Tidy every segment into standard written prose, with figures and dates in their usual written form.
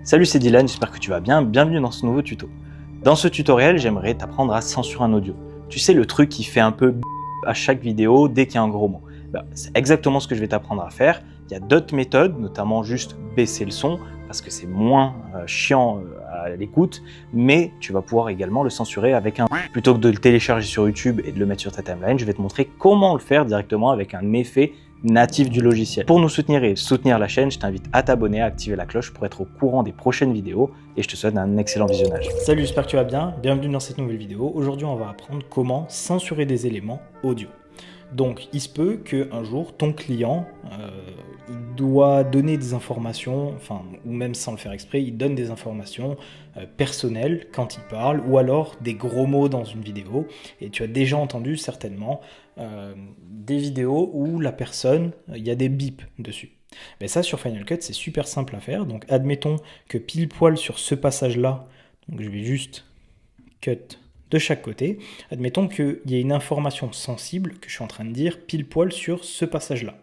Salut, c'est Dylan, j'espère que tu vas bien, bienvenue dans ce nouveau tuto. Dans ce tutoriel, j'aimerais t'apprendre à censurer un audio. Tu sais, le truc qui fait un peu à chaque vidéo dès qu'il y a un gros mot. C'est exactement ce que je vais t'apprendre à faire. Il y a d'autres méthodes, notamment juste baisser le son, parce que c'est moins chiant à l'écoute, mais tu vas pouvoir également le censurer avec un... Plutôt que de le télécharger sur YouTube et de le mettre sur ta timeline, je vais te montrer comment le faire directement avec un effet natif du logiciel. Pour nous soutenir et soutenir la chaîne, je t'invite à t'abonner, à activer la cloche pour être au courant des prochaines vidéos et je te souhaite un excellent visionnage. Salut, j'espère que tu vas bien, bienvenue dans cette nouvelle vidéo. Aujourd'hui, on va apprendre comment censurer des éléments audio. Donc, il se peut qu'un jour, ton client, il doit donner des informations, ou même sans le faire exprès, il donne des informations personnelles quand il parle, ou alors des gros mots dans une vidéo. Et tu as déjà entendu certainement des vidéos où la personne, il y a des bips dessus. Mais ça, sur Final Cut, c'est super simple à faire. Donc, admettons que pile poil sur ce passage-là, donc je vais juste cut de chaque côté. Admettons qu'il y ait une information sensible que je suis en train de dire pile poil sur ce passage-là.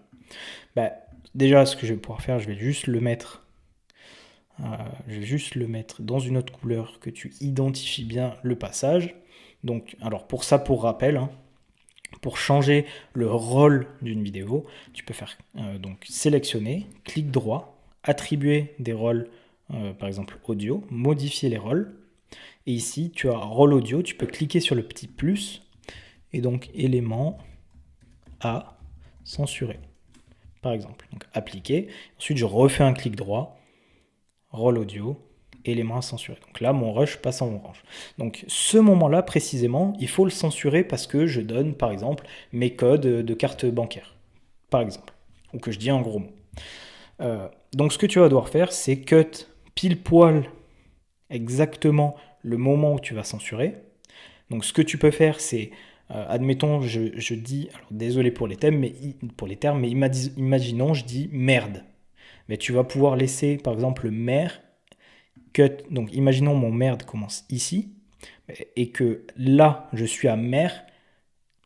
Déjà, ce que je vais pouvoir faire, je vais juste le mettre dans une autre couleur que tu identifies bien le passage. Donc, alors pour ça, pour rappel, pour changer le rôle d'une vidéo, tu peux faire donc sélectionner, clic droit, attribuer des rôles, par exemple audio, modifier les rôles. Et ici, tu as rôle audio, tu peux cliquer sur le petit plus et donc élément à censurer, par exemple. Donc appliquer. Ensuite, je refais un clic droit, rôle audio, élément à censurer. Donc là, mon rush passe en orange. Donc ce moment-là, précisément, il faut le censurer parce que je donne, par exemple, mes codes de carte bancaire, par exemple, ou que je dis un gros mot. Donc ce que tu vas devoir faire, c'est cut pile poil exactement le moment où tu vas censurer. Donc ce que tu peux faire, c'est, admettons, je dis, alors désolé pour les termes, mais imaginons, je dis merde. Mais tu vas pouvoir laisser, par exemple, le mer, cut, donc imaginons mon merde commence ici, et que là, je suis à mer,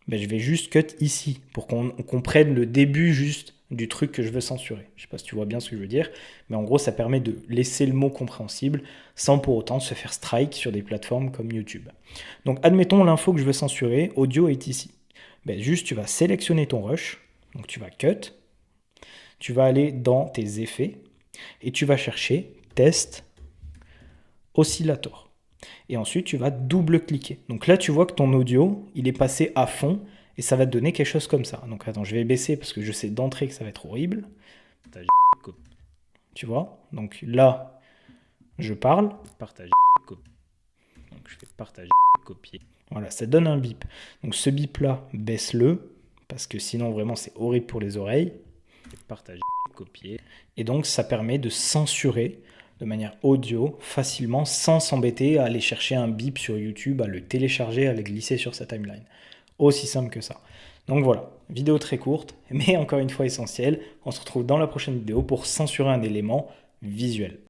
je vais juste cut ici, pour qu'on comprenne le début juste du truc que je veux censurer. Je ne sais pas si tu vois bien ce que je veux dire, mais en gros, ça permet de laisser le mot compréhensible sans pour autant se faire strike sur des plateformes comme YouTube. Donc, admettons l'info que je veux censurer, audio est ici. Juste, tu vas sélectionner ton rush, donc tu vas cut, tu vas aller dans tes effets, et tu vas chercher test oscillator. Et ensuite, tu vas double-cliquer. Donc là, tu vois que ton audio, il est passé à fond, et ça va te donner quelque chose comme ça. Donc attends, je vais baisser parce que je sais d'entrée que ça va être horrible. Tu vois? Donc là, je parle. Partager, copier. Donc je fais partager, copier. Voilà, ça donne un bip. Donc ce bip-là, baisse-le, parce que sinon vraiment c'est horrible pour les oreilles. Partager, copier. Et donc ça permet de censurer de manière audio facilement sans s'embêter à aller chercher un bip sur YouTube, à le télécharger, à le glisser sur sa timeline. Aussi simple que ça. Donc voilà, vidéo très courte, mais encore une fois essentielle. On se retrouve dans la prochaine vidéo pour censurer un élément visuel.